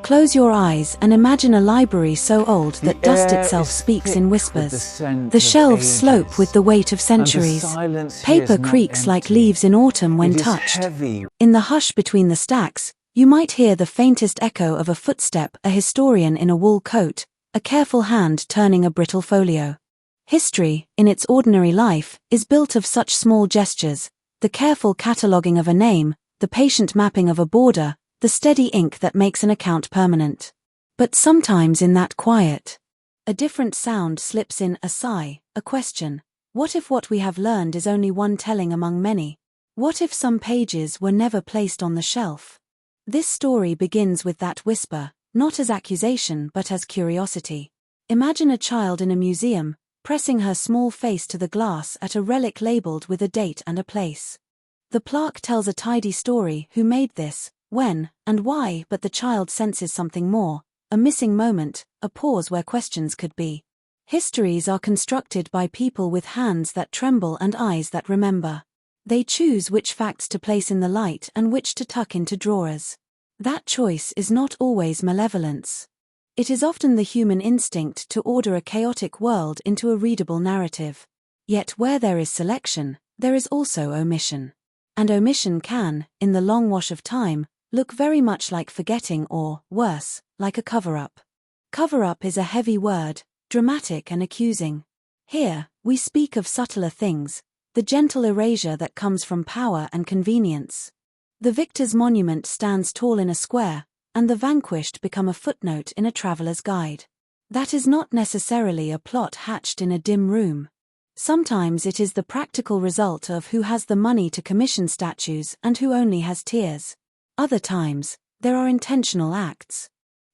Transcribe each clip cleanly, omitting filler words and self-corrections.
Close your eyes and imagine a library so old that dust itself speaks in whispers. The shelves slope with the weight of centuries. Paper creaks like leaves in autumn when touched. In the hush between the stacks, you might hear the faintest echo of a footstep, a historian in a wool coat, a careful hand turning a brittle folio. History, in its ordinary life, is built of such small gestures: the careful cataloguing of a name, the patient mapping of a border, the steady ink that makes an account permanent. But sometimes in that quiet, a different sound slips in: a sigh, a question. What if what we have learned is only one telling among many? What if some pages were never placed on the shelf? This story begins with that whisper, not as accusation but as curiosity. Imagine a child in a museum, pressing her small face to the glass at a relic labeled with a date and a place. The plaque tells a tidy story: who made this, when, and why, but the child senses something more, a missing moment, a pause where questions could be. Histories are constructed by people with hands that tremble and eyes that remember. They choose which facts to place in the light and which to tuck into drawers. That choice is not always malevolence. It is often the human instinct to order a chaotic world into a readable narrative. Yet where there is selection, there is also omission. And omission can, in the long wash of time, look very much like forgetting or, worse, like a cover-up. Cover-up is a heavy word, dramatic and accusing. Here, we speak of subtler things, the gentle erasure that comes from power and convenience. The victor's monument stands tall in a square, and the vanquished become a footnote in a traveler's guide. That is not necessarily a plot hatched in a dim room. Sometimes it is the practical result of who has the money to commission statues and who only has tears. Other times, there are intentional acts.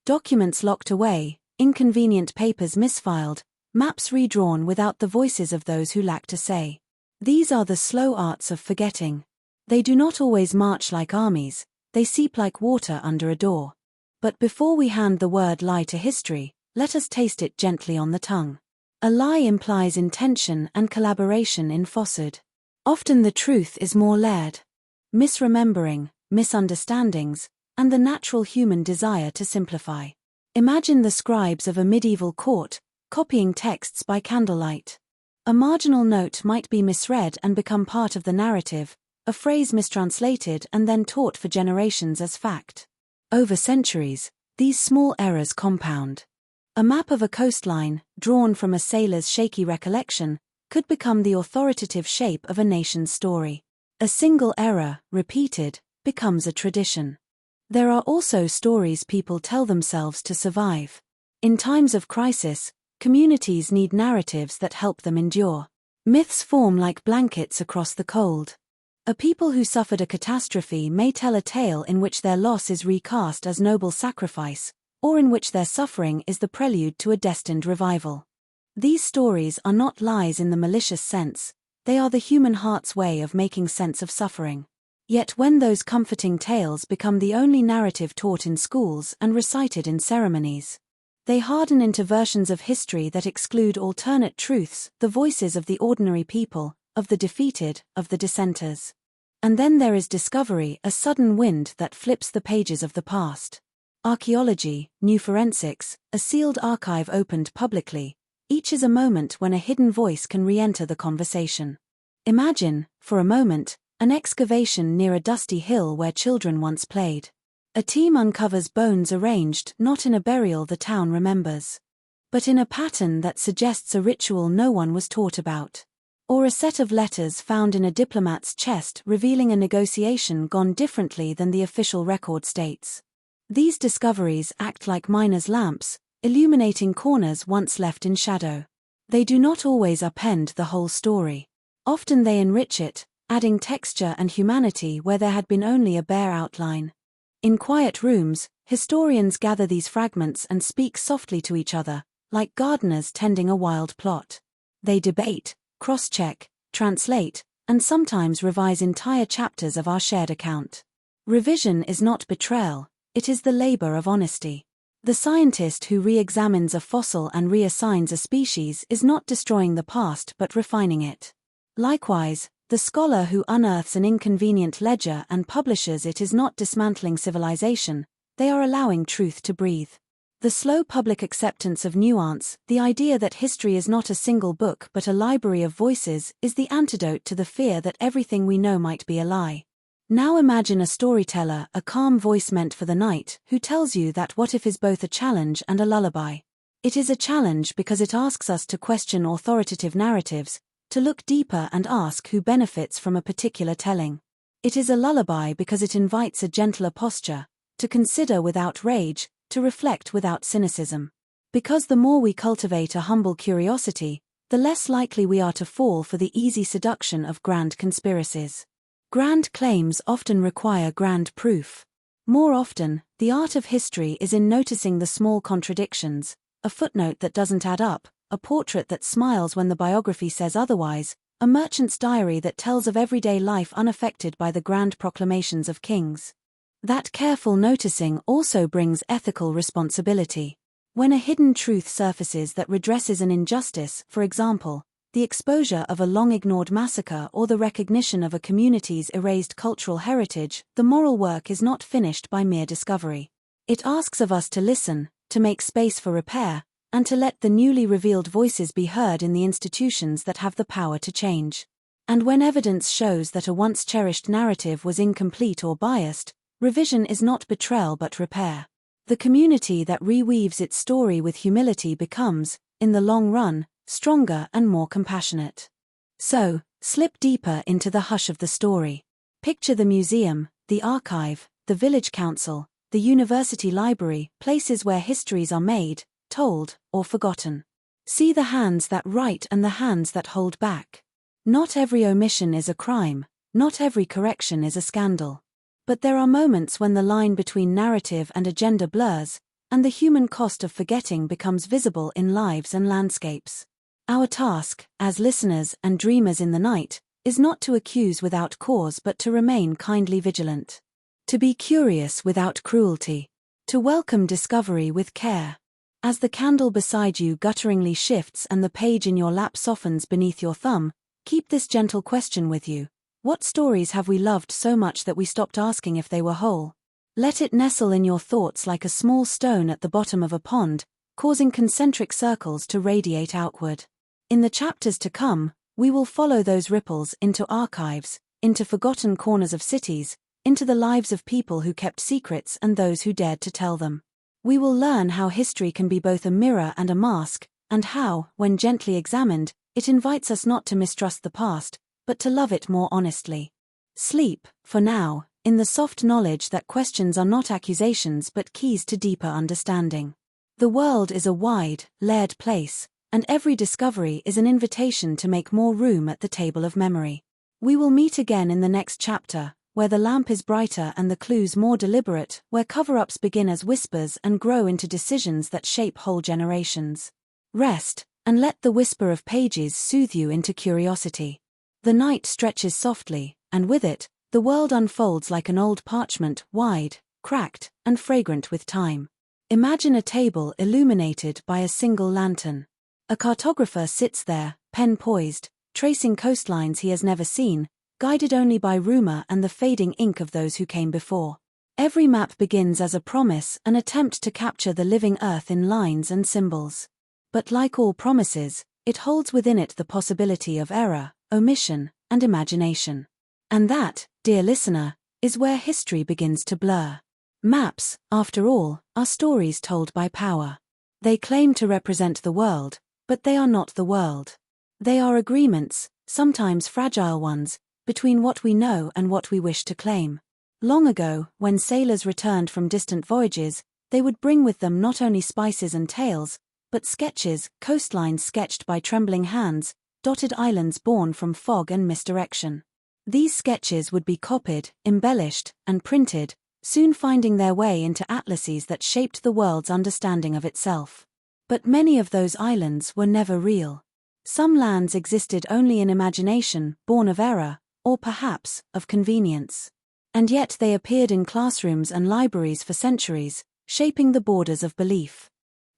Documents locked away, inconvenient papers misfiled, maps redrawn without the voices of those who lack to say. These are the slow arts of forgetting. They do not always march like armies, they seep like water under a door. But before we hand the word lie to history, let us taste it gently on the tongue. A lie implies intention and collaboration in falsehood. Often the truth is more layered. Misremembering, misunderstandings, and the natural human desire to simplify. Imagine the scribes of a medieval court, copying texts by candlelight. A marginal note might be misread and become part of the narrative, a phrase mistranslated and then taught for generations as fact. Over centuries, these small errors compound. A map of a coastline, drawn from a sailor's shaky recollection, could become the authoritative shape of a nation's story. A single error, repeated, becomes a tradition. There are also stories people tell themselves to survive. In times of crisis, communities need narratives that help them endure. Myths form like blankets across the cold. A people who suffered a catastrophe may tell a tale in which their loss is recast as noble sacrifice, or in which their suffering is the prelude to a destined revival. These stories are not lies in the malicious sense, they are the human heart's way of making sense of suffering. Yet when those comforting tales become the only narrative taught in schools and recited in ceremonies, they harden into versions of history that exclude alternate truths, the voices of the ordinary people, of the defeated, of the dissenters. And then there is discovery, a sudden wind that flips the pages of the past. Archaeology, new forensics, a sealed archive opened publicly, each is a moment when a hidden voice can re-enter the conversation. Imagine, for a moment, an excavation near a dusty hill where children once played. A team uncovers bones arranged not in a burial the town remembers, but in a pattern that suggests a ritual no one was taught about. Or a set of letters found in a diplomat's chest revealing a negotiation gone differently than the official record states. These discoveries act like miner's lamps, illuminating corners once left in shadow. They do not always upend the whole story. Often they enrich it, adding texture and humanity where there had been only a bare outline. In quiet rooms, historians gather these fragments and speak softly to each other, like gardeners tending a wild plot. They debate, cross-check, translate, and sometimes revise entire chapters of our shared account. Revision is not betrayal, it is the labor of honesty. The scientist who re-examines a fossil and reassigns a species is not destroying the past but refining it. Likewise, the scholar who unearths an inconvenient ledger and publishes it is not dismantling civilization, they they are allowing truth to breathe. The slow public acceptance of nuance, the idea that history is not a single book but a library of voices, is the antidote to the fear that everything we know might be a lie. Now imagine a storyteller, a calm voice meant for the night, who tells you that what if is both a challenge and a lullaby. It is a challenge because it asks us to question authoritative narratives, to look deeper and ask who benefits from a particular telling. It is a lullaby because it invites a gentler posture, to consider without rage, to reflect without cynicism. Because the more we cultivate a humble curiosity, the less likely we are to fall for the easy seduction of grand conspiracies. Grand claims often require grand proof. More often, the art of history is in noticing the small contradictions, a footnote that doesn't add up, a portrait that smiles when the biography says otherwise, a merchant's diary that tells of everyday life unaffected by the grand proclamations of kings. That careful noticing also brings ethical responsibility. When a hidden truth surfaces that redresses an injustice, for example, the exposure of a long-ignored massacre or the recognition of a community's erased cultural heritage, the moral work is not finished by mere discovery. It asks of us to listen, to make space for repair, and to let the newly revealed voices be heard in the institutions that have the power to change. And when evidence shows that a once cherished narrative was incomplete or biased, revision is not betrayal but repair. The community that reweaves its story with humility becomes, in the long run, stronger and more compassionate. So, slip deeper into the hush of the story. Picture the museum, the archive, the village council, the university library, places where histories are made, told, or forgotten. See the hands that write and the hands that hold back. Not every omission is a crime, not every correction is a scandal. But there are moments when the line between narrative and agenda blurs, and the human cost of forgetting becomes visible in lives and landscapes. Our task, as listeners and dreamers in the night, is not to accuse without cause but to remain kindly vigilant. To be curious without cruelty. To welcome discovery with care. As the candle beside you gutturingly shifts and the page in your lap softens beneath your thumb, keep this gentle question with you. What stories have we loved so much that we stopped asking if they were whole? Let it nestle in your thoughts like a small stone at the bottom of a pond, causing concentric circles to radiate outward. In the chapters to come, we will follow those ripples into archives, into forgotten corners of cities, into the lives of people who kept secrets and those who dared to tell them. We will learn how history can be both a mirror and a mask, and how, when gently examined, it invites us not to mistrust the past, but to love it more honestly. Sleep, for now, in the soft knowledge that questions are not accusations but keys to deeper understanding. The world is a wide, layered place, and every discovery is an invitation to make more room at the table of memory. We will meet again in the next chapter, where the lamp is brighter and the clues more deliberate, where cover-ups begin as whispers and grow into decisions that shape whole generations. Rest, and let the whisper of pages soothe you into curiosity. The night stretches softly, and with it, the world unfolds like an old parchment, wide, cracked, and fragrant with time. Imagine a table illuminated by a single lantern. A cartographer sits there, pen poised, tracing coastlines he has never seen, guided only by rumor and the fading ink of those who came before. Every map begins as a promise, an attempt to capture the living earth in lines and symbols. But like all promises, it holds within it the possibility of error, omission, and imagination. And that, dear listener, is where history begins to blur. Maps, after all, are stories told by power. They claim to represent the world, but they are not the world. They are agreements, sometimes fragile ones, between what we know and what we wish to claim. Long ago, when sailors returned from distant voyages, they would bring with them not only spices and tales, but sketches, coastlines sketched by trembling hands, dotted islands born from fog and misdirection. These sketches would be copied, embellished, and printed, soon finding their way into atlases that shaped the world's understanding of itself. But many of those islands were never real. Some lands existed only in imagination, born of error, or perhaps, of convenience. And yet they appeared in classrooms and libraries for centuries, shaping the borders of belief.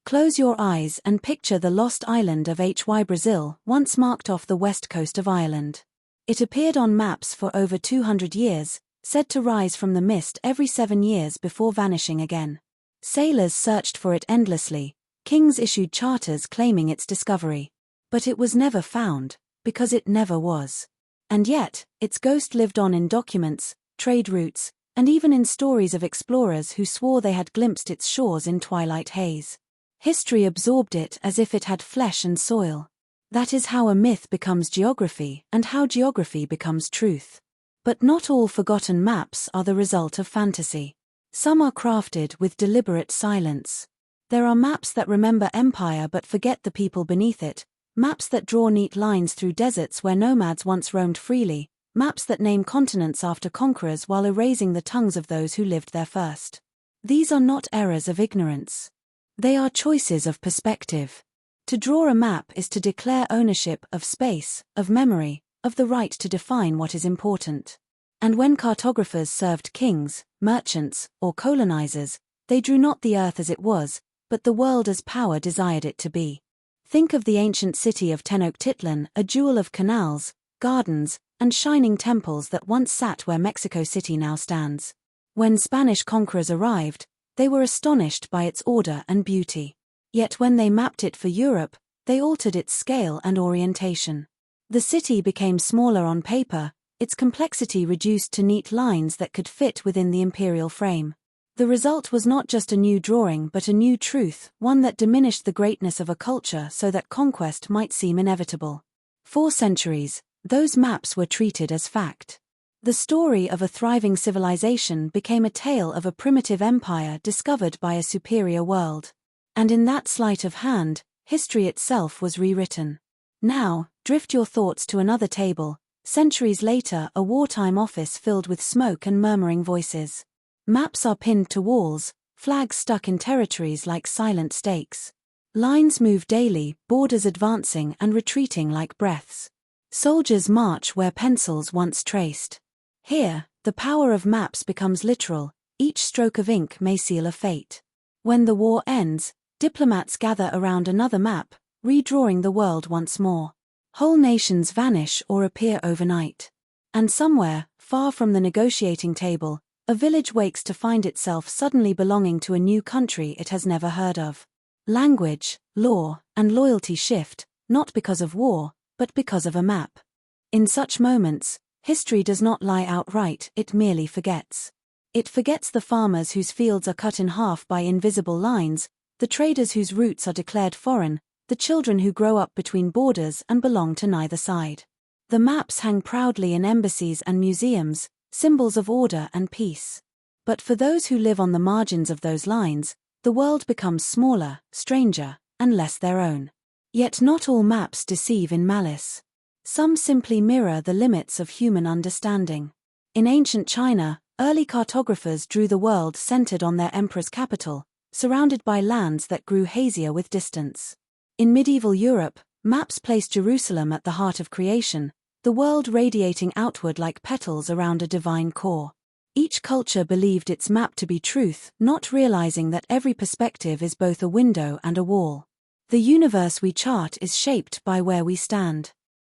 Close your eyes and picture the lost island of Hy Brazil, once marked off the west coast of Ireland. It appeared on maps for over 200 years, said to rise from the mist every 7 years before vanishing again. Sailors searched for it endlessly, kings issued charters claiming its discovery. But it was never found, because it never was. And yet, its ghost lived on in documents, trade routes, and even in stories of explorers who swore they had glimpsed its shores in twilight haze. History absorbed it as if it had flesh and soil. That is how a myth becomes geography and how geography becomes truth. But not all forgotten maps are the result of fantasy. Some are crafted with deliberate silence. There are maps that remember empire but forget the people beneath it, maps that draw neat lines through deserts where nomads once roamed freely, maps that name continents after conquerors while erasing the tongues of those who lived there first. These are not errors of ignorance. They are choices of perspective. To draw a map is to declare ownership of space, of memory, of the right to define what is important. And when cartographers served kings, merchants, or colonizers, they drew not the earth as it was, but the world as power desired it to be. Think of the ancient city of Tenochtitlan, a jewel of canals, gardens, and shining temples that once sat where Mexico City now stands. When Spanish conquerors arrived, they were astonished by its order and beauty. Yet when they mapped it for Europe, they altered its scale and orientation. The city became smaller on paper, its complexity reduced to neat lines that could fit within the imperial frame. The result was not just a new drawing but a new truth, one that diminished the greatness of a culture so that conquest might seem inevitable. For centuries, those maps were treated as fact. The story of a thriving civilization became a tale of a primitive empire discovered by a superior world. And in that sleight of hand, history itself was rewritten. Now, drift your thoughts to another table, centuries later a wartime office filled with smoke and murmuring voices. Maps are pinned to walls, flags stuck in territories like silent stakes. Lines move daily, borders advancing and retreating like breaths. Soldiers march where pencils once traced. Here, the power of maps becomes literal, each stroke of ink may seal a fate. When the war ends, diplomats gather around another map, redrawing the world once more. Whole nations vanish or appear overnight. And somewhere, far from the negotiating table, a village wakes to find itself suddenly belonging to a new country it has never heard of. Language, law, and loyalty shift, not because of war, but because of a map. In such moments, history does not lie outright, it merely forgets. It forgets the farmers whose fields are cut in half by invisible lines, the traders whose routes are declared foreign, the children who grow up between borders and belong to neither side. The maps hang proudly in embassies and museums, symbols of order and peace. But for those who live on the margins of those lines, the world becomes smaller, stranger, and less their own. Yet not all maps deceive in malice. Some simply mirror the limits of human understanding. In ancient China, early cartographers drew the world centered on their emperor's capital, surrounded by lands that grew hazier with distance. In medieval Europe, maps placed Jerusalem at the heart of creation, the world radiating outward like petals around a divine core. Each culture believed its map to be truth, not realizing that every perspective is both a window and a wall. The universe we chart is shaped by where we stand.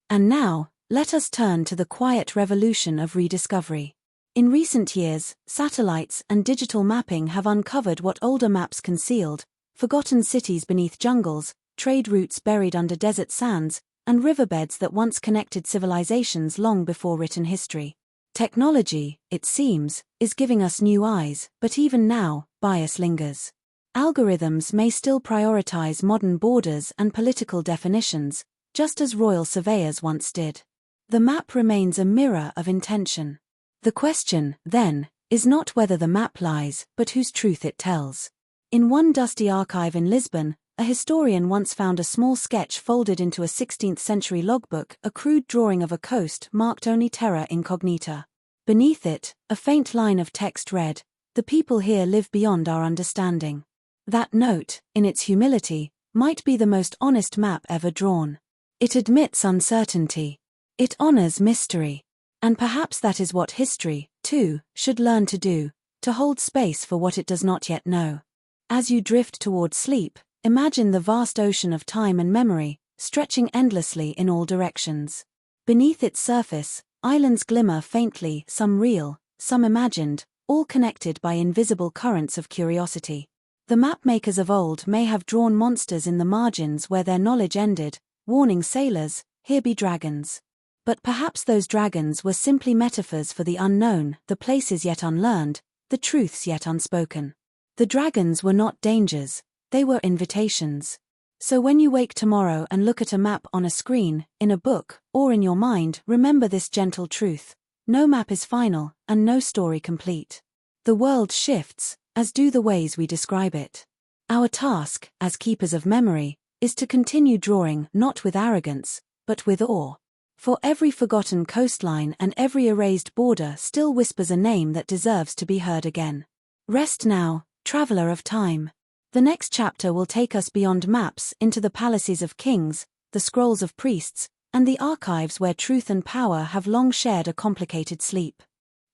And now, let us turn to the quiet revolution of rediscovery. In recent years, satellites and digital mapping have uncovered what older maps concealed: forgotten cities beneath jungles, trade routes buried under desert sands, and riverbeds that once connected civilizations long before written history. Technology, it seems, is giving us new eyes, but even now, bias lingers. Algorithms may still prioritize modern borders and political definitions, just as royal surveyors once did. The map remains a mirror of intention. The question, then, is not whether the map lies, but whose truth it tells. In one dusty archive in Lisbon, a historian once found a small sketch folded into a 16th-century logbook, a crude drawing of a coast marked only terra incognita. Beneath it, a faint line of text read, "The people here live beyond our understanding." That note, in its humility, might be the most honest map ever drawn. It admits uncertainty. It honors mystery. And perhaps that is what history, too, should learn to do, to hold space for what it does not yet know. As you drift toward sleep, imagine the vast ocean of time and memory, stretching endlessly in all directions. Beneath its surface, islands glimmer faintly, some real, some imagined, all connected by invisible currents of curiosity. The map-makers of old may have drawn monsters in the margins where their knowledge ended, warning sailors, "Here be dragons." But perhaps those dragons were simply metaphors for the unknown, the places yet unlearned, the truths yet unspoken. The dragons were not dangers, they were invitations. So when you wake tomorrow and look at a map on a screen, in a book, or in your mind, remember this gentle truth: no map is final, and no story complete. The world shifts, as do the ways we describe it. Our task, as keepers of memory, is to continue drawing not with arrogance, but with awe. For every forgotten coastline and every erased border still whispers a name that deserves to be heard again. Rest now, traveler of time. The next chapter will take us beyond maps into the palaces of kings, the scrolls of priests, and the archives where truth and power have long shared a complicated sleep.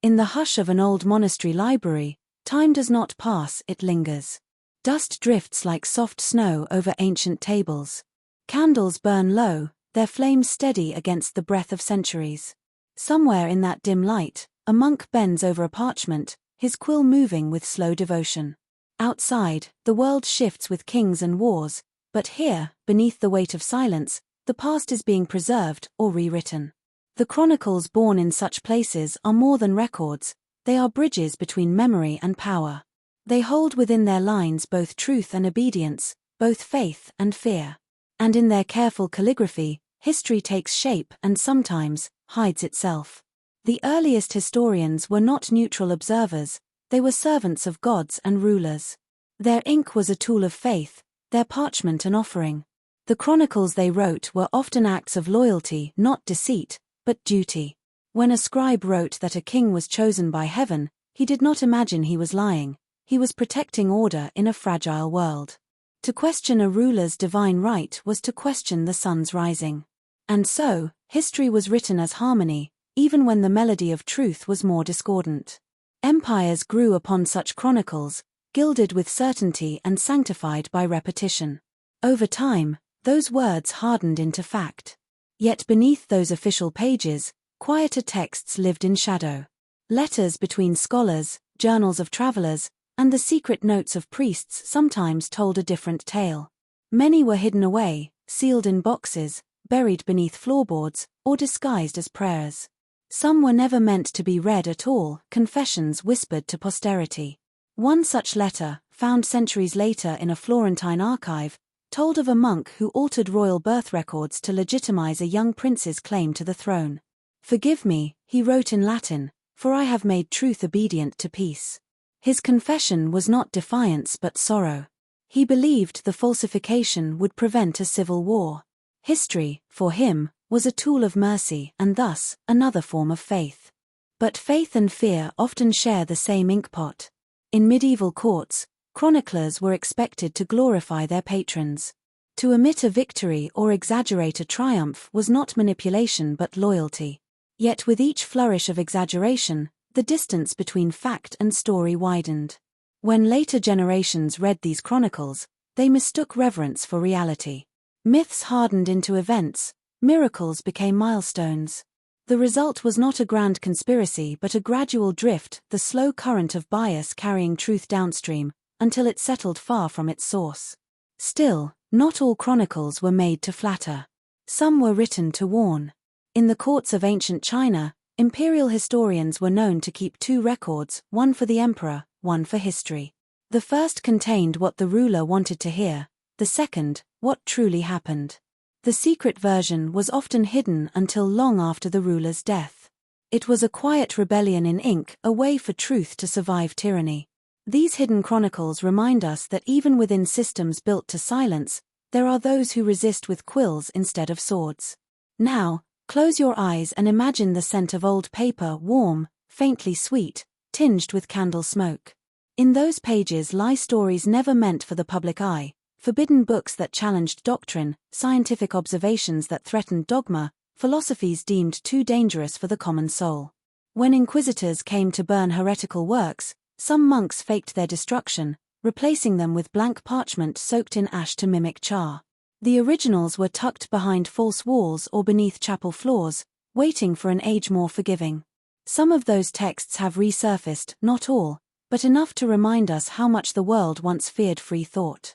In the hush of an old monastery library, time does not pass, it lingers. Dust drifts like soft snow over ancient tables. Candles burn low, their flames steady against the breath of centuries. Somewhere in that dim light, a monk bends over a parchment, his quill moving with slow devotion. Outside, the world shifts with kings and wars, but here, beneath the weight of silence, the past is being preserved or rewritten. The chronicles born in such places are more than records, they are bridges between memory and power. They hold within their lines both truth and obedience, both faith and fear. And in their careful calligraphy, history takes shape and sometimes hides itself. The earliest historians were not neutral observers, they were servants of gods and rulers. Their ink was a tool of faith, their parchment an offering. The chronicles they wrote were often acts of loyalty, not deceit, but duty. When a scribe wrote that a king was chosen by heaven, he did not imagine he was lying, he was protecting order in a fragile world. To question a ruler's divine right was to question the sun's rising. And so, history was written as harmony, even when the melody of truth was more discordant. Empires grew upon such chronicles, gilded with certainty and sanctified by repetition. Over time, those words hardened into fact. Yet beneath those official pages, quieter texts lived in shadow. Letters between scholars, journals of travelers, and the secret notes of priests sometimes told a different tale. Many were hidden away, sealed in boxes, buried beneath floorboards, or disguised as prayers. Some were never meant to be read at all, confessions whispered to posterity. One such letter, found centuries later in a Florentine archive, told of a monk who altered royal birth records to legitimize a young prince's claim to the throne. "Forgive me," he wrote in Latin, "for I have made truth obedient to peace." His confession was not defiance but sorrow. He believed the falsification would prevent a civil war. History, for him, was a tool of mercy and thus, another form of faith. But faith and fear often share the same inkpot. In medieval courts, chroniclers were expected to glorify their patrons. To omit a victory or exaggerate a triumph was not manipulation but loyalty. Yet with each flourish of exaggeration, the distance between fact and story widened. When later generations read these chronicles, they mistook reverence for reality. Myths hardened into events, miracles became milestones. The result was not a grand conspiracy but a gradual drift, the slow current of bias carrying truth downstream, until it settled far from its source. Still, not all chronicles were made to flatter. Some were written to warn. In the courts of ancient China, imperial historians were known to keep two records, one for the emperor, one for history. The first contained what the ruler wanted to hear, the second, what truly happened. The secret version was often hidden until long after the ruler's death. It was a quiet rebellion in ink, a way for truth to survive tyranny. These hidden chronicles remind us that even within systems built to silence, there are those who resist with quills instead of swords. Now, close your eyes and imagine the scent of old paper, warm, faintly sweet, tinged with candle smoke. In those pages lie stories never meant for the public eye, forbidden books that challenged doctrine, scientific observations that threatened dogma, philosophies deemed too dangerous for the common soul. When inquisitors came to burn heretical works, some monks faked their destruction, replacing them with blank parchment soaked in ash to mimic char. The originals were tucked behind false walls or beneath chapel floors, waiting for an age more forgiving. Some of those texts have resurfaced, not all, but enough to remind us how much the world once feared free thought.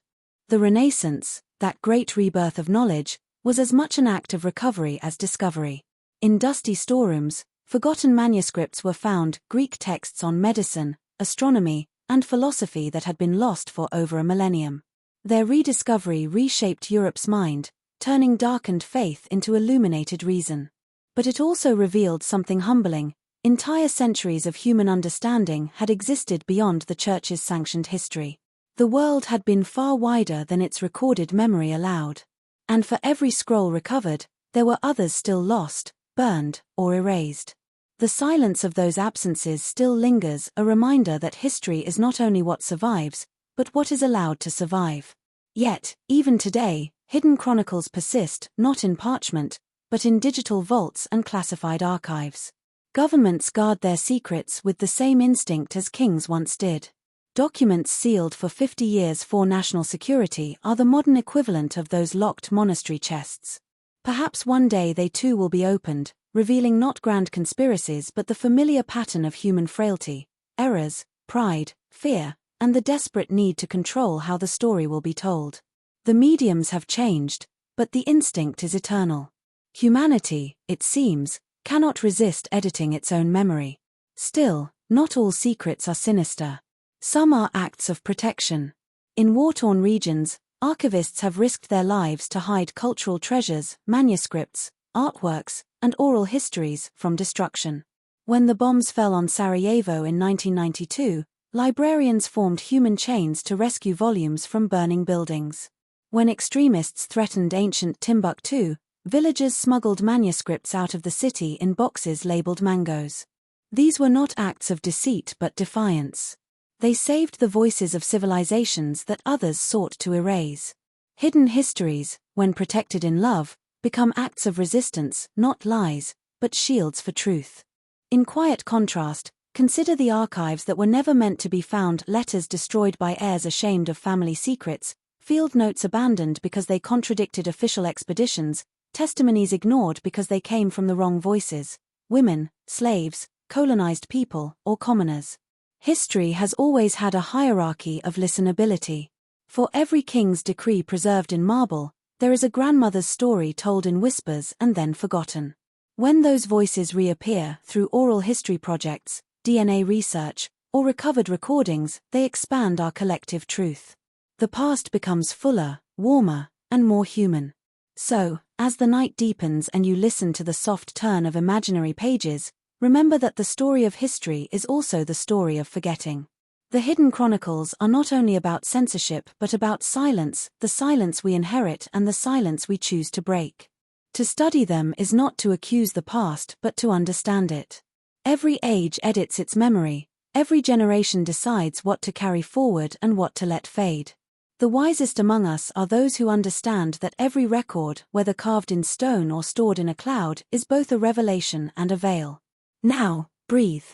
The Renaissance, that great rebirth of knowledge, was as much an act of recovery as discovery. In dusty storerooms, forgotten manuscripts were found, Greek texts on medicine, astronomy, and philosophy that had been lost for over a millennium. Their rediscovery reshaped Europe's mind, turning darkened faith into illuminated reason. But it also revealed something humbling. Entire centuries of human understanding had existed beyond the Church's sanctioned history. The world had been far wider than its recorded memory allowed. And for every scroll recovered, there were others still lost, burned, or erased. The silence of those absences still lingers, a reminder that history is not only what survives, but what is allowed to survive. Yet, even today, hidden chronicles persist, not in parchment, but in digital vaults and classified archives. Governments guard their secrets with the same instinct as kings once did. Documents sealed for 50 years for national security are the modern equivalent of those locked monastery chests. Perhaps one day they too will be opened, revealing not grand conspiracies but the familiar pattern of human frailty, errors, pride, fear, and the desperate need to control how the story will be told. The mediums have changed, but the instinct is eternal. Humanity, it seems, cannot resist editing its own memory. Still, not all secrets are sinister. Some are acts of protection. In war-torn regions, archivists have risked their lives to hide cultural treasures, manuscripts, artworks, and oral histories from destruction. When the bombs fell on Sarajevo in 1992, librarians formed human chains to rescue volumes from burning buildings. When extremists threatened ancient Timbuktu, villagers smuggled manuscripts out of the city in boxes labeled mangoes. These were not acts of deceit but defiance. They saved the voices of civilizations that others sought to erase. Hidden histories, when protected in love, become acts of resistance, not lies, but shields for truth. In quiet contrast, consider the archives that were never meant to be found: letters destroyed by heirs ashamed of family secrets, field notes abandoned because they contradicted official expeditions, testimonies ignored because they came from the wrong voices, women, slaves, colonized people, or commoners. History has always had a hierarchy of listenability. For every king's decree preserved in marble, there is a grandmother's story told in whispers and then forgotten. When those voices reappear through oral history projects, DNA research, or recovered recordings, they expand our collective truth. The past becomes fuller, warmer, and more human. So, as the night deepens and you listen to the soft turn of imaginary pages, remember that the story of history is also the story of forgetting. The hidden chronicles are not only about censorship but about silence, the silence we inherit and the silence we choose to break. To study them is not to accuse the past but to understand it. Every age edits its memory, every generation decides what to carry forward and what to let fade. The wisest among us are those who understand that every record, whether carved in stone or stored in a cloud, is both a revelation and a veil. Now, breathe.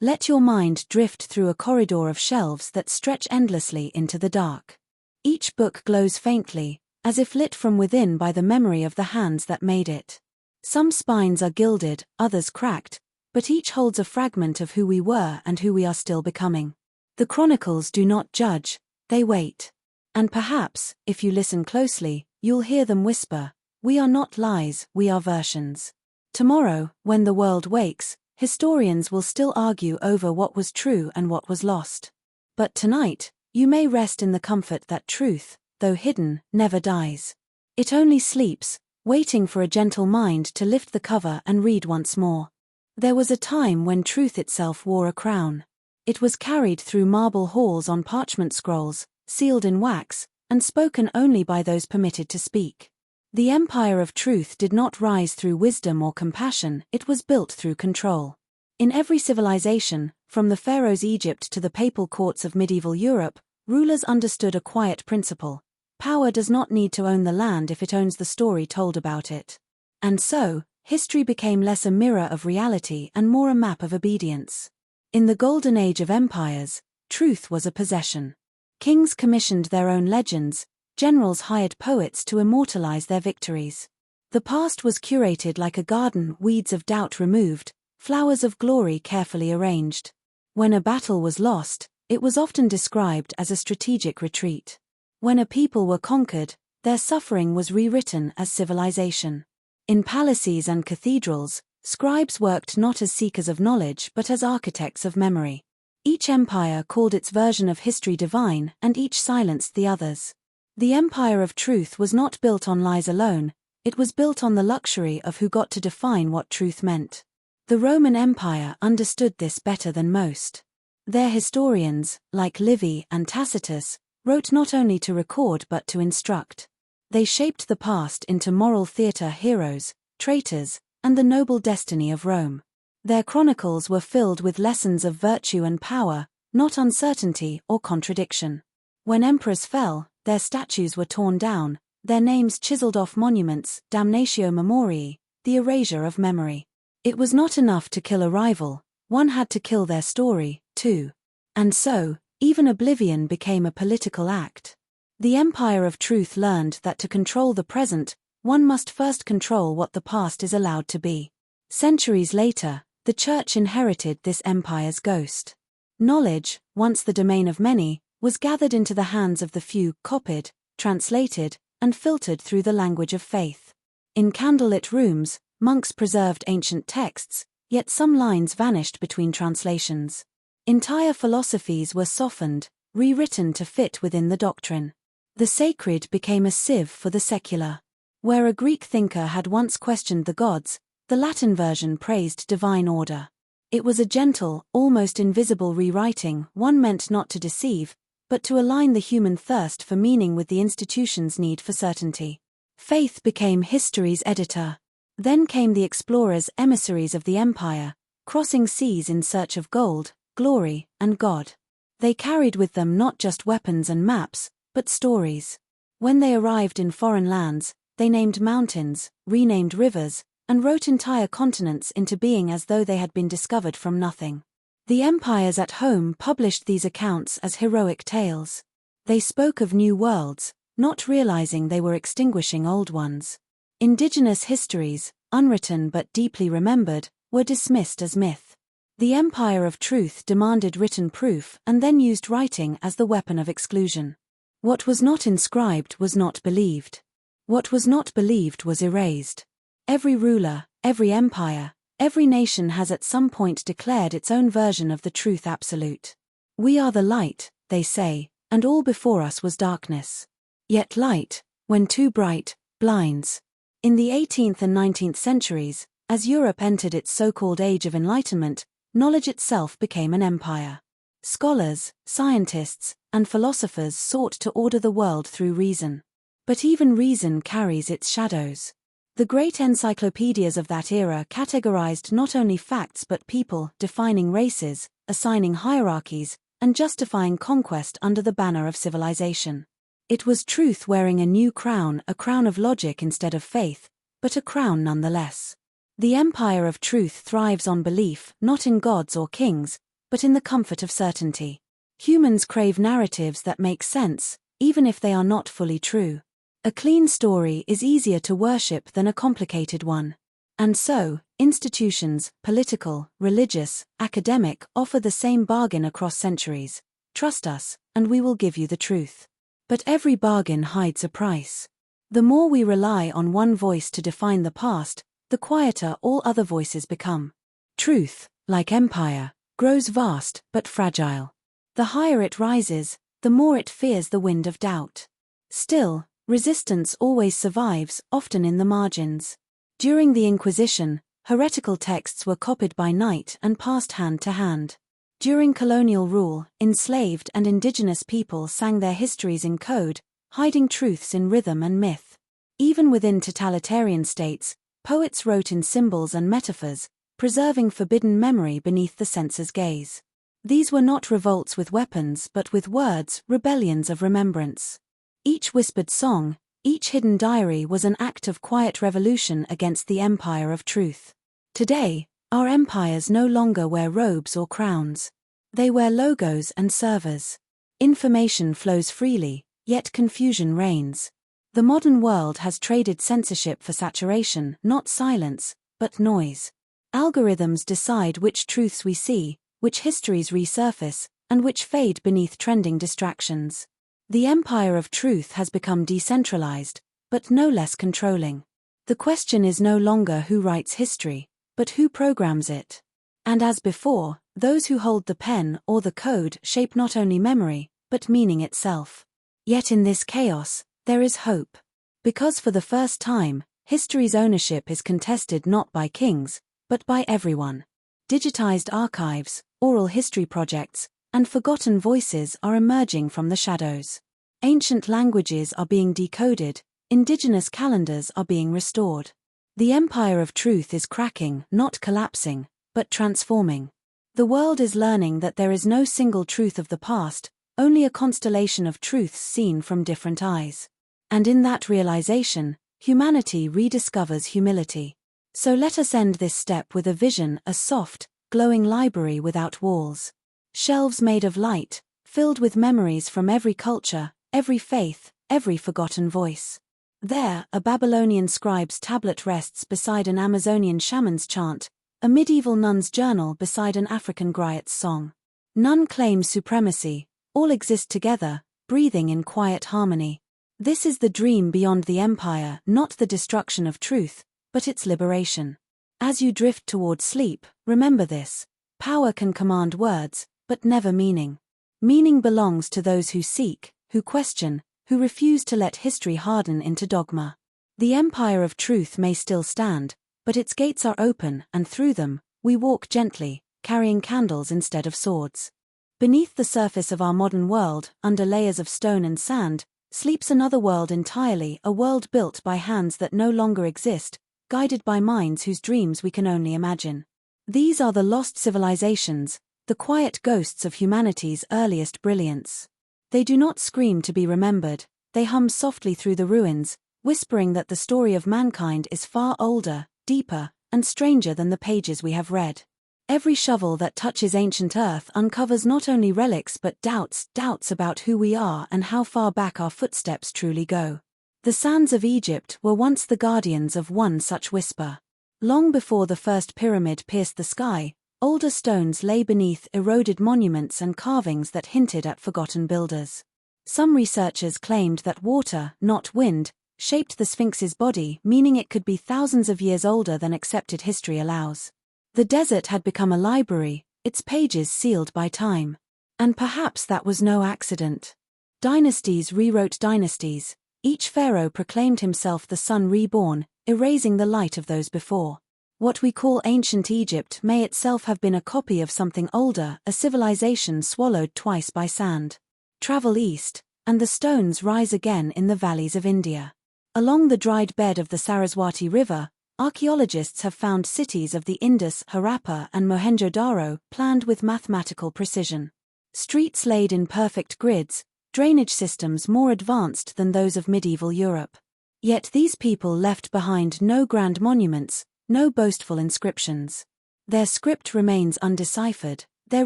Let your mind drift through a corridor of shelves that stretch endlessly into the dark. Each book glows faintly, as if lit from within by the memory of the hands that made it. Some spines are gilded, others cracked, but each holds a fragment of who we were and who we are still becoming. The chronicles do not judge, they wait. And perhaps, if you listen closely, you'll hear them whisper, "We are not lies, we are versions." Tomorrow, when the world wakes, historians will still argue over what was true and what was lost. But tonight, you may rest in the comfort that truth, though hidden, never dies. It only sleeps, waiting for a gentle mind to lift the cover and read once more. There was a time when truth itself wore a crown. It was carried through marble halls on parchment scrolls, sealed in wax, and spoken only by those permitted to speak. The empire of truth did not rise through wisdom or compassion, it was built through control. In every civilization, from the pharaoh's Egypt to the papal courts of medieval Europe, rulers understood a quiet principle: power does not need to own the land if it owns the story told about it. And so, history became less a mirror of reality and more a map of obedience. In the golden age of empires, truth was a possession. Kings commissioned their own legends, generals hired poets to immortalize their victories. The past was curated like a garden, weeds of doubt removed, flowers of glory carefully arranged. When a battle was lost, it was often described as a strategic retreat. When a people were conquered, their suffering was rewritten as civilization. In palaces and cathedrals, scribes worked not as seekers of knowledge but as architects of memory. Each empire called its version of history divine, and each silenced the others. The empire of truth was not built on lies alone, it was built on the luxury of who got to define what truth meant. The Roman Empire understood this better than most. Their historians, like Livy and Tacitus, wrote not only to record but to instruct. They shaped the past into moral theatre heroes, traitors, and the noble destiny of Rome. Their chronicles were filled with lessons of virtue and power, not uncertainty or contradiction. When emperors fell, their statues were torn down, their names chiseled off monuments, damnatio memoriae, the erasure of memory. It was not enough to kill a rival, one had to kill their story, too. And so, even oblivion became a political act. The Empire of Truth learned that to control the present, one must first control what the past is allowed to be. Centuries later, the Church inherited this empire's ghost. Knowledge, once the domain of many, was gathered into the hands of the few, copied, translated, and filtered through the language of faith. In candlelit rooms, monks preserved ancient texts, yet some lines vanished between translations. Entire philosophies were softened, rewritten to fit within the doctrine. The sacred became a sieve for the secular. Where a Greek thinker had once questioned the gods, the Latin version praised divine order. It was a gentle, almost invisible rewriting, one meant not to deceive, but to align the human thirst for meaning with the institution's need for certainty. Faith became history's editor. Then came the explorers, emissaries of the empire, crossing seas in search of gold, glory, and God. They carried with them not just weapons and maps, but stories. When they arrived in foreign lands, they named mountains, renamed rivers, and wrote entire continents into being as though they had been discovered from nothing. The empires at home published these accounts as heroic tales. They spoke of new worlds, not realizing they were extinguishing old ones. Indigenous histories, unwritten but deeply remembered, were dismissed as myth. The Empire of Truth demanded written proof and then used writing as the weapon of exclusion. What was not inscribed was not believed. What was not believed was erased. Every ruler, every empire, every nation has at some point declared its own version of the truth absolute. We are the light, they say, and all before us was darkness. Yet light, when too bright, blinds. In the 18th and 19th centuries, as Europe entered its so-called Age of Enlightenment, knowledge itself became an empire. Scholars, scientists, and philosophers sought to order the world through reason. But even reason carries its shadows. The great encyclopedias of that era categorized not only facts but people, defining races, assigning hierarchies, and justifying conquest under the banner of civilization. It was truth wearing a new crown, a crown of logic instead of faith, but a crown nonetheless. The Empire of Truth thrives on belief, not in gods or kings, but in the comfort of certainty. Humans crave narratives that make sense, even if they are not fully true. A clean story is easier to worship than a complicated one. And so, institutions, political, religious, academic, offer the same bargain across centuries. Trust us, and we will give you the truth. But every bargain hides a price. The more we rely on one voice to define the past, the quieter all other voices become. Truth, like empire, grows vast but fragile. The higher it rises, the more it fears the wind of doubt. Still, resistance always survives, often in the margins. During the Inquisition, heretical texts were copied by night and passed hand to hand. During colonial rule, enslaved and indigenous people sang their histories in code, hiding truths in rhythm and myth. Even within totalitarian states, poets wrote in symbols and metaphors, preserving forbidden memory beneath the censor's gaze. These were not revolts with weapons but with words, rebellions of remembrance. Each whispered song, each hidden diary was an act of quiet revolution against the Empire of Truth. Today, our empires no longer wear robes or crowns. They wear logos and servers. Information flows freely, yet confusion reigns. The modern world has traded censorship for saturation, not silence, but noise. Algorithms decide which truths we see, which histories resurface, and which fade beneath trending distractions. The empire of truth has become decentralized, but no less controlling. The question is no longer who writes history, but who programs it. And as before, those who hold the pen or the code shape not only memory, but meaning itself. Yet in this chaos, there is hope. Because for the first time, history's ownership is contested not by kings, but by everyone. Digitized archives, oral history projects, and forgotten voices are emerging from the shadows. Ancient languages are being decoded, indigenous calendars are being restored. The empire of truth is cracking, not collapsing, but transforming. The world is learning that there is no single truth of the past, only a constellation of truths seen from different eyes. And in that realization, humanity rediscovers humility. So let us end this step with a vision, a soft, glowing library without walls. Shelves made of light, filled with memories from every culture, every faith, every forgotten voice. There, a Babylonian scribe's tablet rests beside an Amazonian shaman's chant, a medieval nun's journal beside an African griot's song. None claims supremacy, all exist together, breathing in quiet harmony. This is the dream beyond the empire, not the destruction of truth, but its liberation. As you drift toward sleep, remember this: power can command words, but never meaning. Meaning belongs to those who seek, who question, who refuse to let history harden into dogma. The empire of truth may still stand, but its gates are open, and through them, we walk gently, carrying candles instead of swords. Beneath the surface of our modern world, under layers of stone and sand, sleeps another world entirely, a world built by hands that no longer exist, guided by minds whose dreams we can only imagine. These are the lost civilizations, the quiet ghosts of humanity's earliest brilliance. They do not scream to be remembered, they hum softly through the ruins, whispering that the story of mankind is far older, deeper, and stranger than the pages we have read. Every shovel that touches ancient earth uncovers not only relics but doubts about who we are and how far back our footsteps truly go. The sands of Egypt were once the guardians of one such whisper. Long before the first pyramid pierced the sky, older stones lay beneath eroded monuments and carvings that hinted at forgotten builders. Some researchers claimed that water, not wind, shaped the Sphinx's body, meaning it could be thousands of years older than accepted history allows. The desert had become a library, its pages sealed by time. And perhaps that was no accident. Dynasties rewrote dynasties. Each pharaoh proclaimed himself the sun reborn, erasing the light of those before. What we call ancient Egypt may itself have been a copy of something older, a civilization swallowed twice by sand. Travel east, and the stones rise again in the valleys of India. Along the dried bed of the Saraswati River, archaeologists have found cities of the Indus, Harappa, and Mohenjo-Daro planned with mathematical precision. Streets laid in perfect grids, drainage systems more advanced than those of medieval Europe. Yet these people left behind no grand monuments, no boastful inscriptions. Their script remains undeciphered, their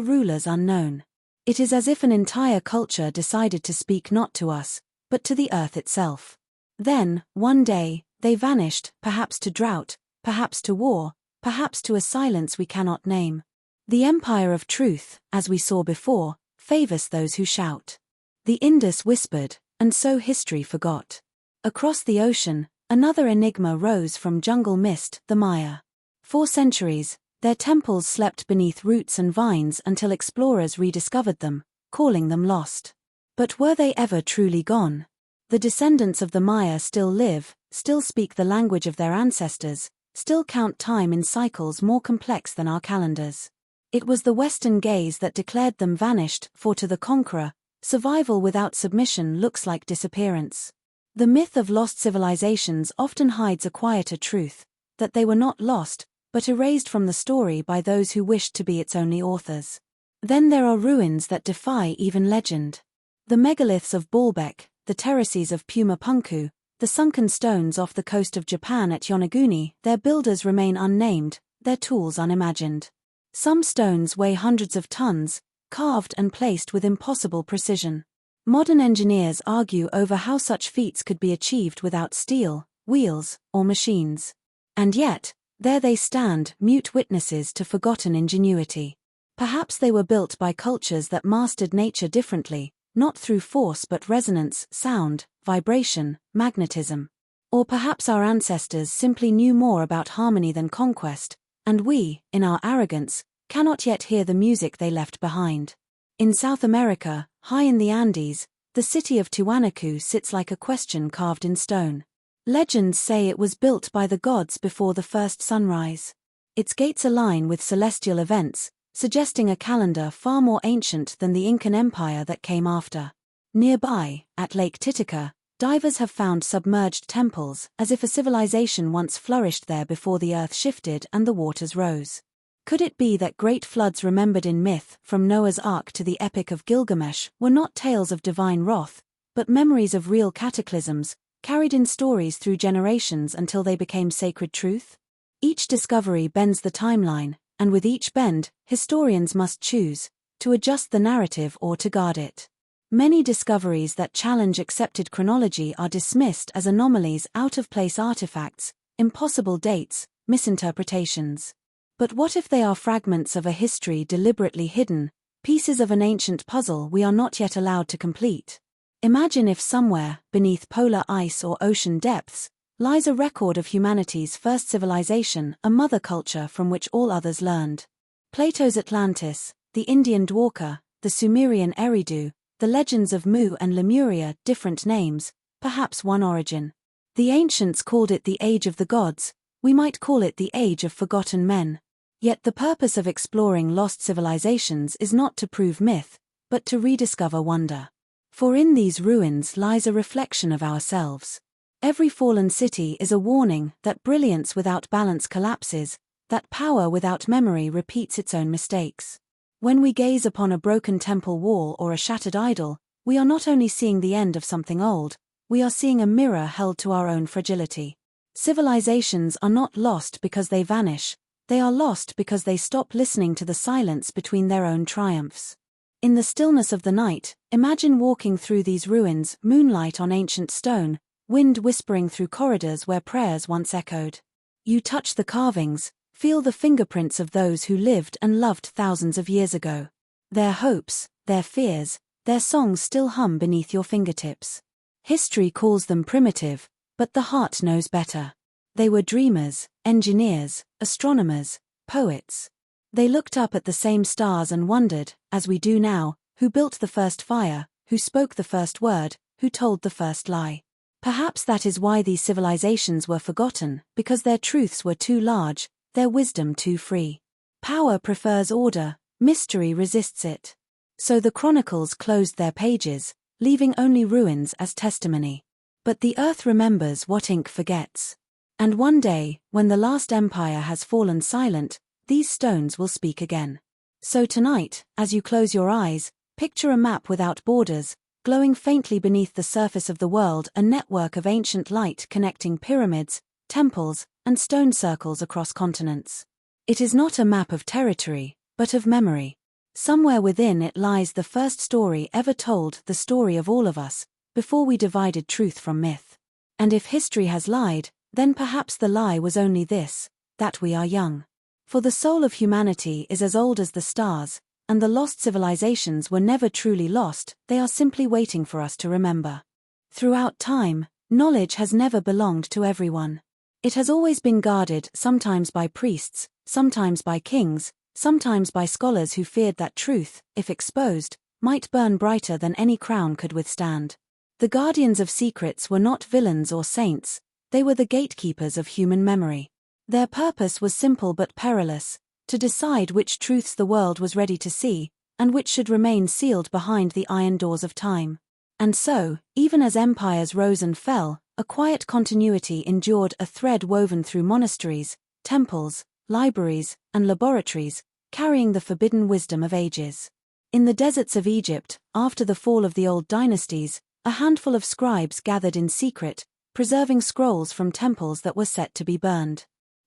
rulers unknown. It is as if an entire culture decided to speak not to us, but to the earth itself. Then, one day, they vanished, perhaps to drought, perhaps to war, perhaps to a silence we cannot name. The empire of truth, as we saw before, favors those who shout. The Indus whispered, and so history forgot. Across the ocean, another enigma rose from jungle mist, the Maya. For centuries, their temples slept beneath roots and vines until explorers rediscovered them, calling them lost. But were they ever truly gone? The descendants of the Maya still live, still speak the language of their ancestors, still count time in cycles more complex than our calendars. It was the Western gaze that declared them vanished, for to the conqueror, survival without submission looks like disappearance. The myth of lost civilizations often hides a quieter truth, that they were not lost, but erased from the story by those who wished to be its only authors. Then there are ruins that defy even legend. The megaliths of Baalbek, the terraces of Puma Punku, the sunken stones off the coast of Japan at Yonaguni, their builders remain unnamed, their tools unimagined. Some stones weigh hundreds of tons, carved and placed with impossible precision. Modern engineers argue over how such feats could be achieved without steel, wheels, or machines. And yet, There they stand, mute witnesses to forgotten ingenuity. Perhaps they were built by cultures that mastered nature differently, not through force but resonance, sound, vibration, magnetism. Or perhaps our ancestors simply knew more about harmony than conquest, and we, in our arrogance, cannot yet hear the music they left behind. In South America, high in the Andes, the city of Tiwanaku sits like a question carved in stone. Legends say it was built by the gods before the first sunrise. Its gates align with celestial events, suggesting a calendar far more ancient than the Incan Empire that came after. Nearby, at Lake Titicaca, divers have found submerged temples, as if a civilization once flourished there before the earth shifted and the waters rose. Could it be that great floods remembered in myth, from Noah's Ark to the Epic of Gilgamesh, were not tales of divine wrath, but memories of real cataclysms, carried in stories through generations until they became sacred truth? Each discovery bends the timeline, and with each bend, historians must choose to adjust the narrative or to guard it. Many discoveries that challenge accepted chronology are dismissed as anomalies, out-of-place artifacts, impossible dates, misinterpretations. But what if they are fragments of a history deliberately hidden, pieces of an ancient puzzle we are not yet allowed to complete? Imagine if somewhere, beneath polar ice or ocean depths, lies a record of humanity's first civilization, a mother culture from which all others learned. Plato's Atlantis, the Indian Dwarka, the Sumerian Eridu, the legends of Mu and Lemuria, different names, perhaps one origin. The ancients called it the Age of the Gods, we might call it the Age of Forgotten Men. Yet the purpose of exploring lost civilizations is not to prove myth, but to rediscover wonder. For in these ruins lies a reflection of ourselves. Every fallen city is a warning that brilliance without balance collapses, that power without memory repeats its own mistakes. When we gaze upon a broken temple wall or a shattered idol, we are not only seeing the end of something old, we are seeing a mirror held to our own fragility. Civilizations are not lost because they vanish, they are lost because they stop listening to the silence between their own triumphs. In the stillness of the night, imagine walking through these ruins, moonlight on ancient stone, wind whispering through corridors where prayers once echoed. You touch the carvings, feel the fingerprints of those who lived and loved thousands of years ago. Their hopes, their fears, their songs still hum beneath your fingertips. History calls them primitive, but the heart knows better. They were dreamers, engineers, astronomers, poets. They looked up at the same stars and wondered, as we do now, who built the first fire, who spoke the first word, who told the first lie. Perhaps that is why these civilizations were forgotten, because their truths were too large, their wisdom too free. Power prefers order, mystery resists it. So the chronicles closed their pages, leaving only ruins as testimony. But the earth remembers what ink forgets. And one day, when the last empire has fallen silent, these stones will speak again. So tonight, as you close your eyes, picture a map without borders, glowing faintly beneath the surface of the world, a network of ancient light connecting pyramids, temples, and stone circles across continents. It is not a map of territory, but of memory. Somewhere within it lies the first story ever told, the story of all of us, before we divided truth from myth. And if history has lied, then perhaps the lie was only this, that we are young. For the soul of humanity is as old as the stars, and the lost civilizations were never truly lost, they are simply waiting for us to remember. Throughout time, knowledge has never belonged to everyone. It has always been guarded, sometimes by priests, sometimes by kings, sometimes by scholars who feared that truth, if exposed, might burn brighter than any crown could withstand. The guardians of secrets were not villains or saints, they were the gatekeepers of human memory. Their purpose was simple but perilous, to decide which truths the world was ready to see, and which should remain sealed behind the iron doors of time. And so, even as empires rose and fell, a quiet continuity endured, a thread woven through monasteries, temples, libraries, and laboratories, carrying the forbidden wisdom of ages. In the deserts of Egypt, after the fall of the old dynasties, a handful of scribes gathered in secret, preserving scrolls from temples that were set to be burned.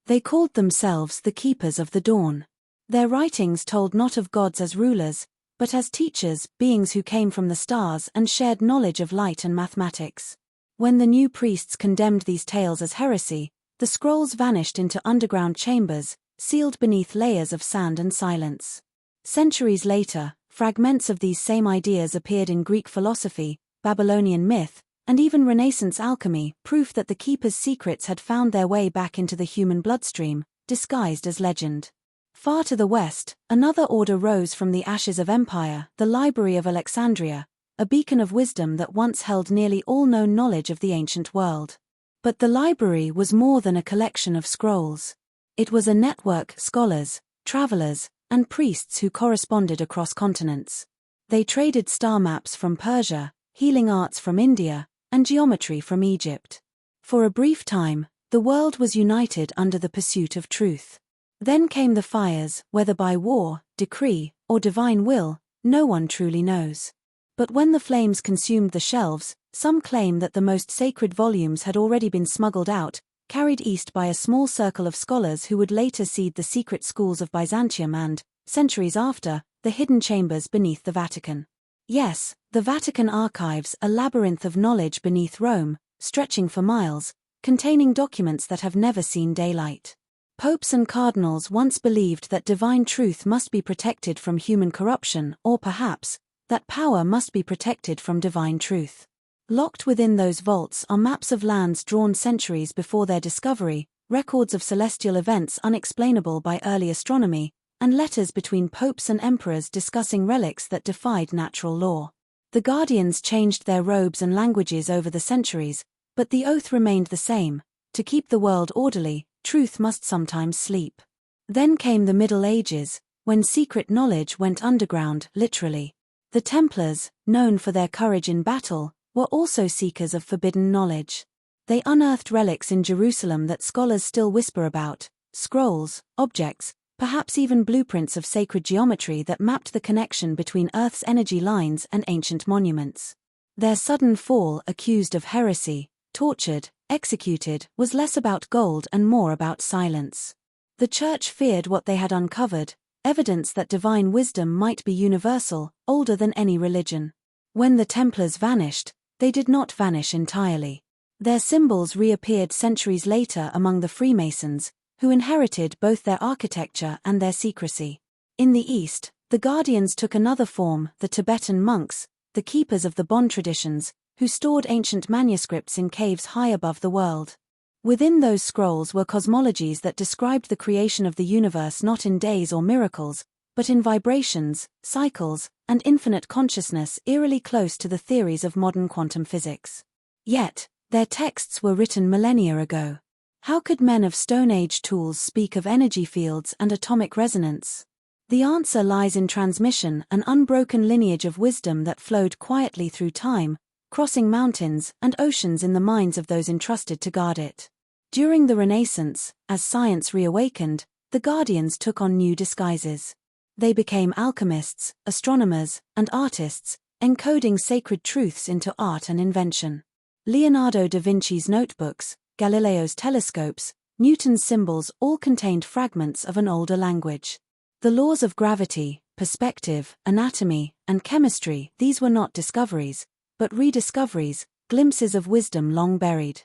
They called themselves the Keepers of the Dawn. Their writings told not of gods as rulers, but as teachers, beings who came from the stars and shared knowledge of light and mathematics. When the new priests condemned these tales as heresy, The scrolls vanished into underground chambers, sealed beneath layers of sand and silence. Centuries later, fragments of these same ideas appeared in Greek philosophy, Babylonian myth, and even Renaissance alchemy, proof that the keeper's secrets had found their way back into the human bloodstream, disguised as legend. Far to the west, another order rose from the ashes of empire, the Library of Alexandria, a beacon of wisdom that once held nearly all known knowledge of the ancient world. But the library was more than a collection of scrolls. It was a network of scholars, travelers, and priests who corresponded across continents. They traded star maps from Persia, healing arts from India, and geometry from Egypt. For a brief time, the world was united under the pursuit of truth. Then came the fires, whether by war, decree, or divine will, no one truly knows. But when the flames consumed the shelves, some claim that the most sacred volumes had already been smuggled out, carried east by a small circle of scholars who would later seed the secret schools of Byzantium and, centuries after, the hidden chambers beneath the Vatican. Yes, the Vatican archives, a labyrinth of knowledge beneath Rome, stretching for miles, containing documents that have never seen daylight. Popes and cardinals once believed that divine truth must be protected from human corruption, or perhaps, that power must be protected from divine truth. Locked within those vaults are maps of lands drawn centuries before their discovery, records of celestial events unexplainable by early astronomy, and letters between popes and emperors discussing relics that defied natural law. The guardians changed their robes and languages over the centuries, but the oath remained the same: to keep the world orderly, truth must sometimes sleep. Then came the Middle Ages, when secret knowledge went underground, literally. The Templars, known for their courage in battle, were also seekers of forbidden knowledge. They unearthed relics in Jerusalem that scholars still whisper about, scrolls, objects, perhaps even blueprints of sacred geometry that mapped the connection between Earth's energy lines and ancient monuments. Their sudden fall, accused of heresy, tortured, executed, was less about gold and more about silence. The Church feared what they had uncovered, evidence that divine wisdom might be universal, older than any religion. When the Templars vanished, they did not vanish entirely. Their symbols reappeared centuries later among the Freemasons, who inherited both their architecture and their secrecy. In the East, the guardians took another form: the Tibetan monks, the keepers of the Bon traditions, who stored ancient manuscripts in caves high above the world. Within those scrolls were cosmologies that described the creation of the universe not in days or miracles, but in vibrations, cycles, and infinite consciousness, eerily close to the theories of modern quantum physics. Yet, their texts were written millennia ago. How could men of Stone Age tools speak of energy fields and atomic resonance? The answer lies in transmission, an unbroken lineage of wisdom that flowed quietly through time, crossing mountains and oceans in the minds of those entrusted to guard it. During the Renaissance, as science reawakened, the guardians took on new disguises. They became alchemists, astronomers, and artists, encoding sacred truths into art and invention. Leonardo da Vinci's notebooks, Galileo's telescopes, Newton's symbols all contained fragments of an older language. The laws of gravity, perspective, anatomy, and chemistry, these were not discoveries, but rediscoveries, glimpses of wisdom long buried.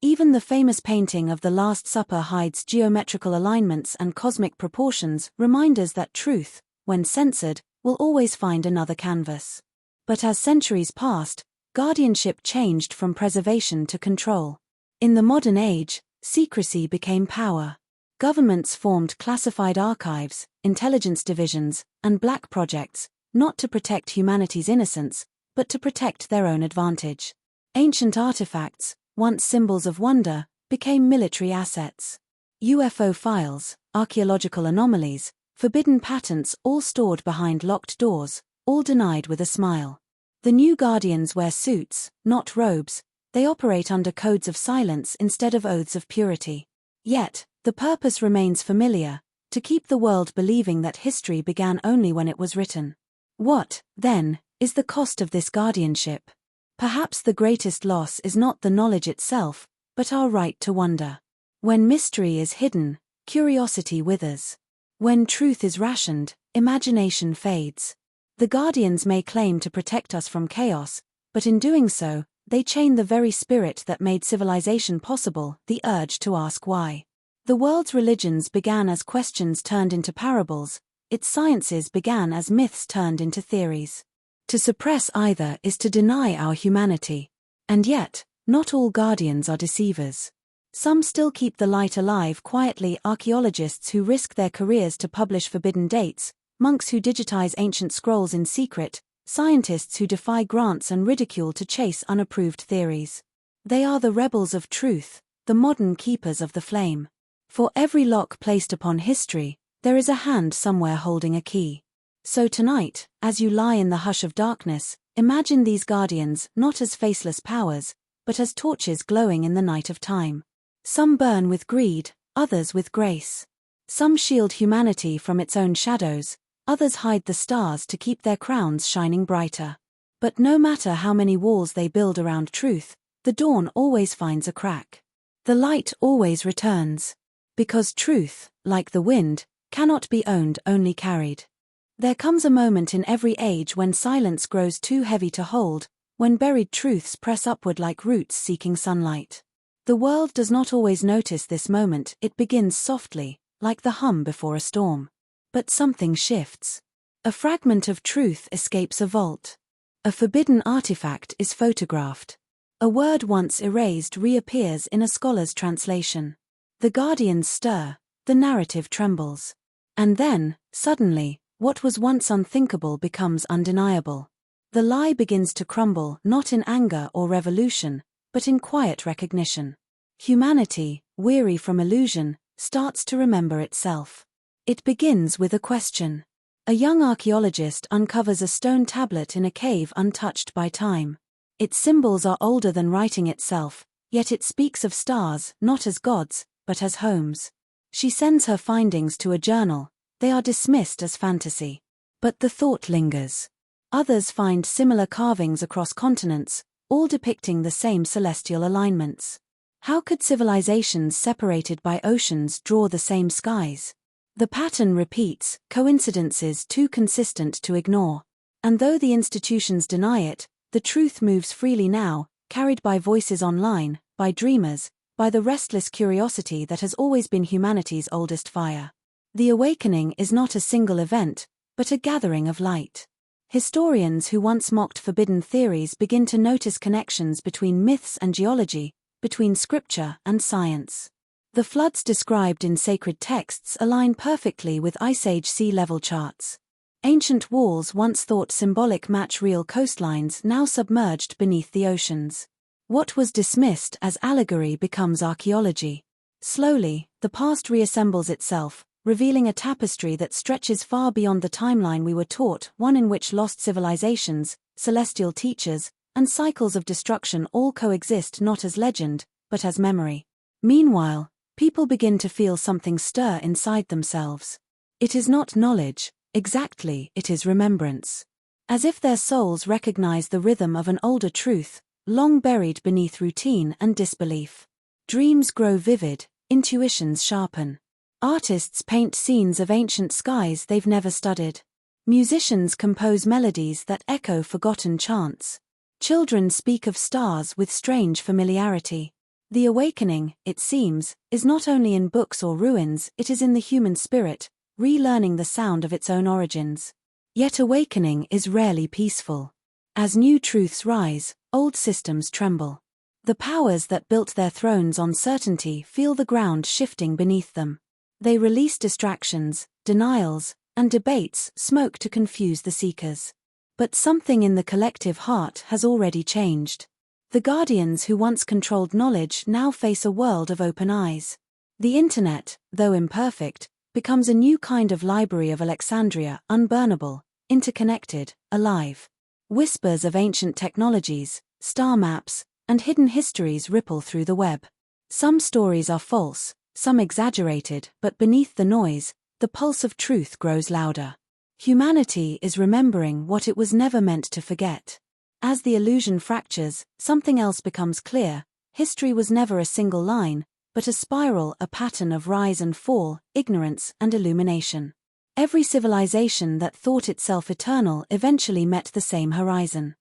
Even the famous painting of the Last Supper hides geometrical alignments and cosmic proportions, reminders that truth, when censored, will always find another canvas. But as centuries passed, guardianship changed from preservation to control. In the modern age, secrecy became power. Governments formed classified archives, intelligence divisions, and black projects, not to protect humanity's innocence, but to protect their own advantage. Ancient artifacts, once symbols of wonder, became military assets. UFO files, archaeological anomalies, forbidden patents, all stored behind locked doors, all denied with a smile. The new guardians wear suits, not robes. They operate under codes of silence instead of oaths of purity. Yet, the purpose remains familiar: to keep the world believing that history began only when it was written. What, then, is the cost of this guardianship? Perhaps the greatest loss is not the knowledge itself, but our right to wonder. When mystery is hidden, curiosity withers. When truth is rationed, imagination fades. The guardians may claim to protect us from chaos, but in doing so, They chain the very spirit that made civilization possible, the urge to ask why. The world's religions began as questions turned into parables, its sciences began as myths turned into theories. To suppress either is to deny our humanity. And yet, not all guardians are deceivers. Some still keep the light alive quietly: archaeologists who risk their careers to publish forbidden dates, monks who digitize ancient scrolls in secret, scientists who defy grants and ridicule to chase unapproved theories. They are the rebels of truth, the modern keepers of the flame. For every lock placed upon history, there is a hand somewhere holding a key. So tonight, as you lie in the hush of darkness, imagine these guardians not as faceless powers, but as torches glowing in the night of time. Some burn with greed, others with grace. Some shield humanity from its own shadows, others hide the stars to keep their crowns shining brighter. But no matter how many walls they build around truth, the dawn always finds a crack. The light always returns. Because truth, like the wind, cannot be owned, only carried. There comes a moment in every age when silence grows too heavy to hold, when buried truths press upward like roots seeking sunlight. The world does not always notice this moment. It begins softly, like the hum before a storm. But something shifts. A fragment of truth escapes a vault. A forbidden artifact is photographed. A word once erased reappears in a scholar's translation. The guardians stir, the narrative trembles. And then, suddenly, what was once unthinkable becomes undeniable. The lie begins to crumble, not in anger or revolution, but in quiet recognition. Humanity, weary from illusion, starts to remember itself. It begins with a question. A young archaeologist uncovers a stone tablet in a cave untouched by time. Its symbols are older than writing itself, yet it speaks of stars, not as gods, but as homes. She sends her findings to a journal. They are dismissed as fantasy. But the thought lingers. Others find similar carvings across continents, all depicting the same celestial alignments. How could civilizations separated by oceans draw the same skies? The pattern repeats, coincidences too consistent to ignore. And though the institutions deny it, the truth moves freely now, carried by voices online, by dreamers, by the restless curiosity that has always been humanity's oldest fire. The awakening is not a single event, but a gathering of light. Historians who once mocked forbidden theories begin to notice connections between myths and geology, between scripture and science. The floods described in sacred texts align perfectly with Ice Age sea level charts. Ancient walls once thought symbolic match real coastlines now submerged beneath the oceans. What was dismissed as allegory becomes archaeology. Slowly, the past reassembles itself, revealing a tapestry that stretches far beyond the timeline we were taught, one in which lost civilizations, celestial teachers, and cycles of destruction all coexist not as legend, but as memory. Meanwhile, people begin to feel something stir inside themselves. It is not knowledge, exactly, it is remembrance. As if their souls recognize the rhythm of an older truth, long buried beneath routine and disbelief. Dreams grow vivid, intuitions sharpen. Artists paint scenes of ancient skies they've never studied. Musicians compose melodies that echo forgotten chants. Children speak of stars with strange familiarity. The awakening, it seems, is not only in books or ruins, it is in the human spirit, relearning the sound of its own origins. Yet awakening is rarely peaceful. As new truths rise, old systems tremble. The powers that built their thrones on certainty feel the ground shifting beneath them. They release distractions, denials, and debates, smoke to confuse the seekers. But something in the collective heart has already changed. The guardians who once controlled knowledge now face a world of open eyes. The internet, though imperfect, becomes a new kind of library of Alexandria, unburnable, interconnected, alive. Whispers of ancient technologies, star maps, and hidden histories ripple through the web. Some stories are false, some exaggerated, but beneath the noise, the pulse of truth grows louder. Humanity is remembering what it was never meant to forget. As the illusion fractures, something else becomes clear. History was never a single line, but a spiral, a pattern of rise and fall, ignorance and illumination. Every civilization that thought itself eternal eventually met the same horizon.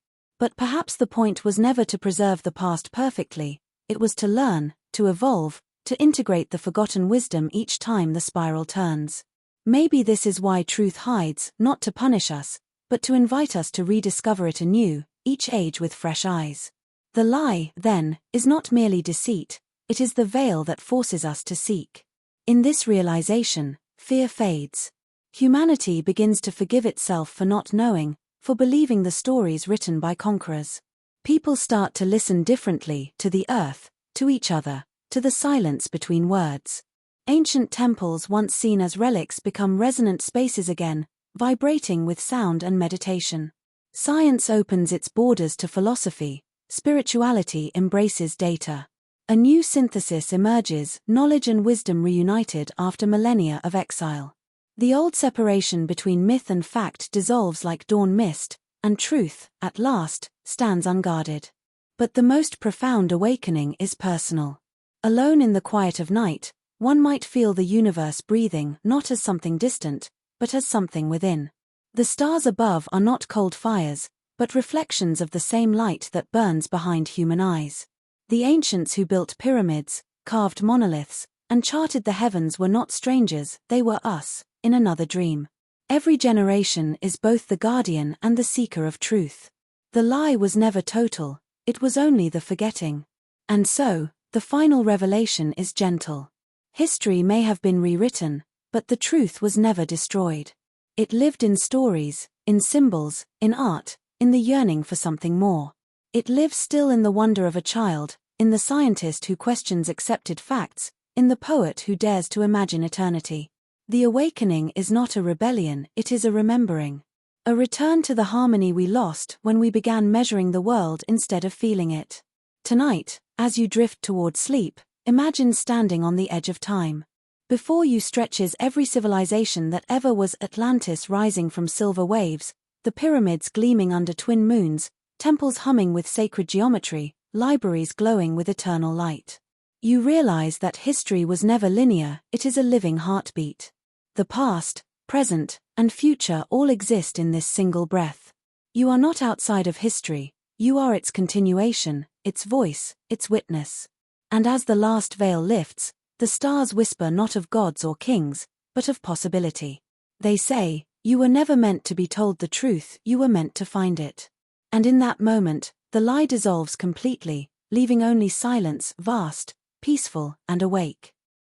But perhaps the point was never to preserve the past perfectly, it was to learn, to evolve, to integrate the forgotten wisdom each time the spiral turns. Maybe this is why truth hides, not to punish us, but to invite us to rediscover it anew, each age with fresh eyes. The lie, then, is not merely deceit, it is the veil that forces us to seek. In this realization, fear fades. Humanity begins to forgive itself for not knowing, for believing the stories written by conquerors. People start to listen differently to the earth, to each other, to the silence between words. Ancient temples once seen as relics become resonant spaces again, vibrating with sound and meditation. Science opens its borders to philosophy, spirituality embraces data. A new synthesis emerges, knowledge and wisdom reunited after millennia of exile. The old separation between myth and fact dissolves like dawn mist, and truth, at last, stands unguarded. But the most profound awakening is personal. Alone in the quiet of night, one might feel the universe breathing not as something distant, but as something within. The stars above are not cold fires, but reflections of the same light that burns behind human eyes. The ancients who built pyramids, carved monoliths, and charted the heavens were not strangers, they were us, in another dream. Every generation is both the guardian and the seeker of truth. The lie was never total, it was only the forgetting. And so, the final revelation is gentle. History may have been rewritten, but the truth was never destroyed. It lived in stories, in symbols, in art, in the yearning for something more. It lives still in the wonder of a child, in the scientist who questions accepted facts, in the poet who dares to imagine eternity. The awakening is not a rebellion, it is a remembering. A return to the harmony we lost when we began measuring the world instead of feeling it. Tonight, as you drift toward sleep, imagine standing on the edge of time. Before you stretches every civilization that ever was: Atlantis rising from silver waves, the pyramids gleaming under twin moons, temples humming with sacred geometry, libraries glowing with eternal light. You realize that history was never linear, it is a living heartbeat. The past, present, and future all exist in this single breath. You are not outside of history, you are its continuation, its voice, its witness. And as the last veil lifts, the stars whisper not of gods or kings, but of possibility. They say, you were never meant to be told the truth, you were meant to find it. And in that moment, the lie dissolves completely, leaving only silence, vast, peaceful, and awake.